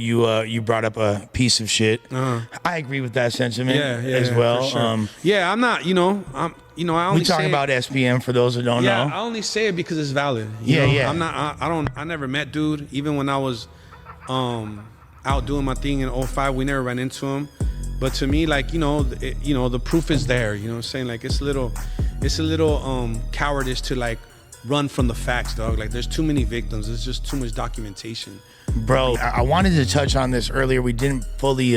You brought up a piece of shit. I agree with that sentiment as well. For sure. I'm not. I only we talk about SPM for those that don't know. I only say it because it's valid. I'm not. I never met dude. Even when I was out doing my thing in 05, we never ran into him. But to me, like, the proof is there. You know what I'm saying? Like, it's a little cowardice to like run from the facts, dog. Like, there's too many victims. There's just too much documentation. Bro, I wanted to touch on this earlier. We didn't fully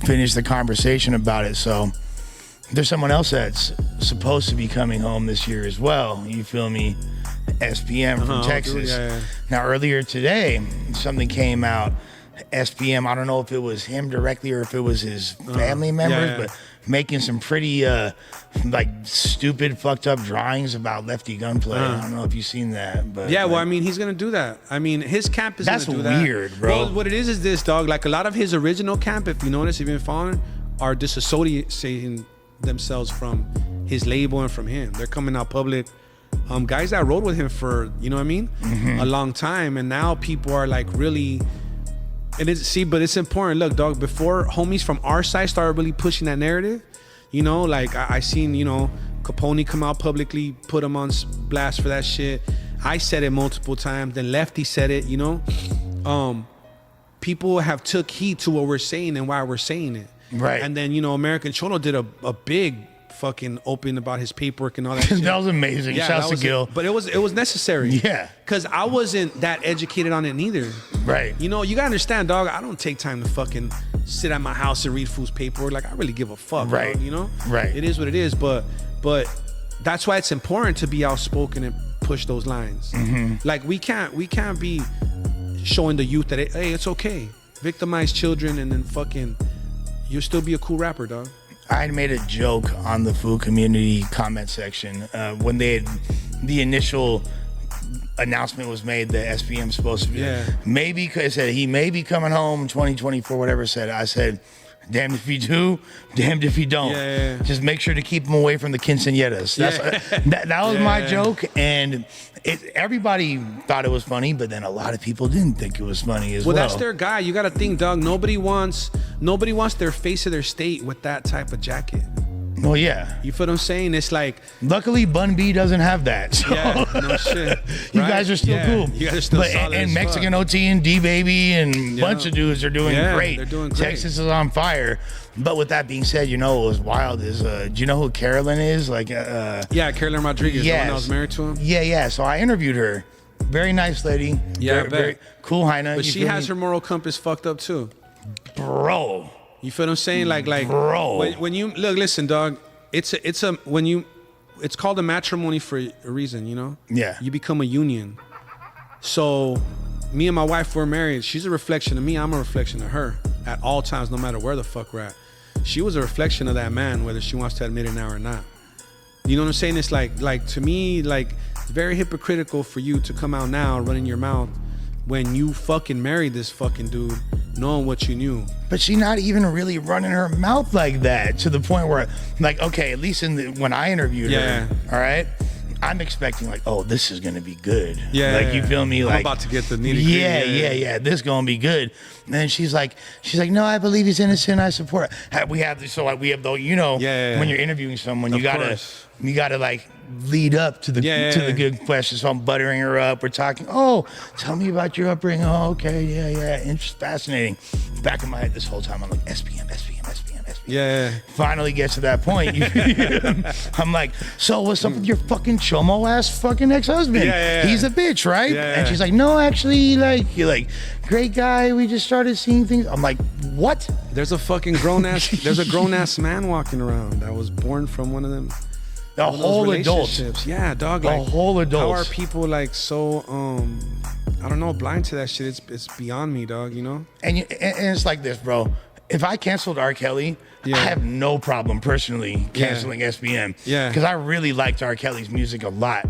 finish the conversation about it. So there's someone else that's supposed to be coming home this year as well. You feel me? SPM from Texas. Dude, Now, earlier today, something came out. SPM, I don't know if it was him directly or if it was his family members, but making some pretty like stupid, fucked up drawings about lefty gunplay. I don't know if you've seen that, but well, I mean, he's gonna do that. I mean, his camp is that's gonna do that. That's weird, bro. Well, what it is this, dog. Like, a lot of his original camp, if you notice, if you've been following, are disassociating themselves from his label and from him. They're coming out public. Guys that rode with him for, a long time, and now people are like really. And but it's important. Look, dog, before homies from our side started really pushing that narrative, like I seen, Capone come out publicly, put him on blast for that shit. I said it multiple times. Then Lefty said it, people have took heed to what we're saying and why we're saying it. Right. And then, American Cholo did a big fucking open about his paperwork and all that shit. That was amazing. Shouts to Gil. But it was necessary. Yeah. Because I wasn't that educated on it neither. Right. You gotta understand, dog, I don't take time to fucking sit at my house and read fool's paperwork. Like, I really give a fuck, right? Dog, Right. It is what it is, but that's why it's important to be outspoken and push those lines. Like, we can't be showing the youth that hey, it's okay. Victimize children and then fucking you'll still be a cool rapper, dog. I had made a joke on the food community comment section when the initial announcement was made that SPM's supposed to be maybe, because he may be coming home 2024, whatever it said. I said, damned if you do, damned if you don't. Just make sure to keep him away from the quinceañeras. That was my joke, and everybody thought it was funny, but then a lot of people didn't think it was funny as well. Well, that's their guy. You got to think, dog. Nobody wants their face of their state with that type of jacket. Well, yeah. You feel what I'm saying? It's like, luckily Bun B doesn't have that. So. Yeah, no shit. You guys are still cool. You guys are still solid. And Mexican OT and D Baby and a bunch of dudes are doing great. They're doing great. Texas is on fire. But with that being said, what was wild is, do you know who Carolyn is? Like, Carolyn Rodriguez, the one that was married to him. Yeah. So I interviewed her. Very nice lady. Yeah, very cool hyena. But she has her moral compass fucked up too. Bro. You feel what I'm saying? Like, bro. When you look, listen, dog. It's called a matrimony for a reason, Yeah. You become a union. So, me and my wife were married. She's a reflection of me. I'm a reflection of her at all times, no matter where the fuck we're at. She was a reflection of that man, whether she wants to admit it now or not. You know what I'm saying? It's like to me, like, it's very hypocritical for you to come out now running your mouth when you fucking married this fucking dude, knowing what you knew. But she not even really running her mouth like that, to the point where, like, okay, at least when I interviewed her, all right, I'm expecting like, oh, this is gonna be good. Yeah. Like, you feel me? I'm like, about to get the nitty-gritty. Yeah. This gonna be good. And then she's like, no, I believe he's innocent. I support. We have though, when you're interviewing someone, you gotta like lead up to the good questions. So I'm buttering her up. We're talking. Oh, tell me about your upbringing. Oh, okay, yeah. Fascinating. Back in my head this whole time, I'm like, SPM. Yeah. Finally gets to that point. I'm like, so what's up with your fucking chomo ass fucking ex-husband? Yeah. He's a bitch, right? Yeah. And she's like, no, actually, like, you're like, great guy. We just started seeing things. I'm like, what? There's a grown ass man walking around that was born from one of them. The whole adult. Yeah, dog. The whole adult. How are people like so I don't know, blind to that shit? It's beyond me, dog. And it's like this, bro. If I canceled R. Kelly, I have no problem personally canceling SPM. Yeah. Because I really liked R. Kelly's music a lot.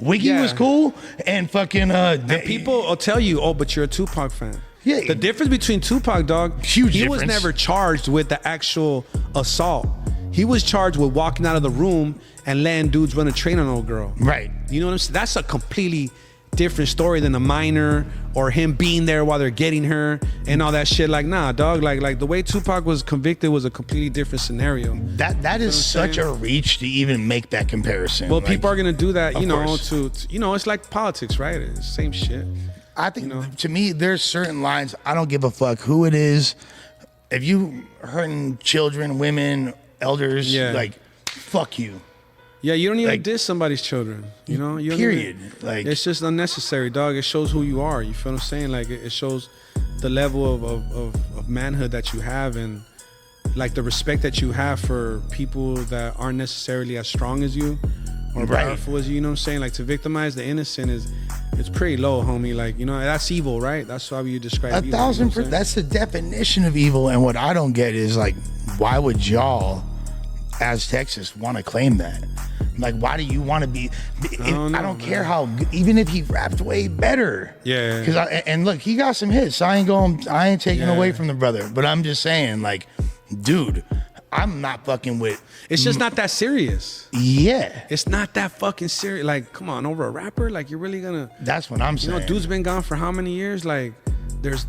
Wiggy was cool, and fucking and people will tell you, oh, but you're a Tupac fan. Yeah. The difference between Tupac, dog, huge he difference. was never charged with the actual assault. He was charged with walking out of the room and letting dudes run a train on an old girl. Right. You know what I'm saying? That's a completely different story than a minor or him being there while they're getting her and all that shit. Like, nah, dog. Like the way Tupac was convicted was a completely different scenario. That is such a reach to even make that comparison. Well, people are gonna do that, you know, course. to you know, it's like politics, right? It's the same shit. I think to me, there's certain lines. I don't give a fuck who it is. If you hurting children, women, elders, like, fuck you. Yeah, you don't even diss somebody's children. You know, you period. Like, it's just unnecessary, dog. It shows who you are. You feel what I'm saying? Like, it shows the level of manhood that you have, and like the respect that you have for people that aren't necessarily as strong as you or powerful as you. You know what I'm saying? Like, to victimize the innocent it's pretty low, homie. Like, you know, that's evil, right? That's how you describe evil. 1,000%. That's the definition of evil. And what I don't get is, like, why would y'all, as Texas, want to claim that? Like, why do you want to be? I don't care how, even if he rapped way better. Yeah. Because and look, he got some hits. I ain't taking away from the brother, but I'm just saying, like, dude, I'm not fucking with. It's just not that serious. Yeah. It's not that fucking serious. Like, come on, over a rapper? Like, you're really gonna. That's what I'm saying. You know, dude's been gone for how many years? Like, there's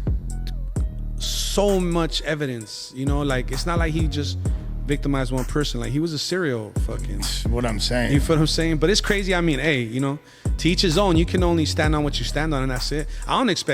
so much evidence. You know, like, it's not like he just victimized one person. Like, he was a serial fucking. What I'm saying. You feel what I'm saying? But it's crazy. I mean, hey, you know, to each his own. You can only stand on what you stand on, and that's it. I don't expect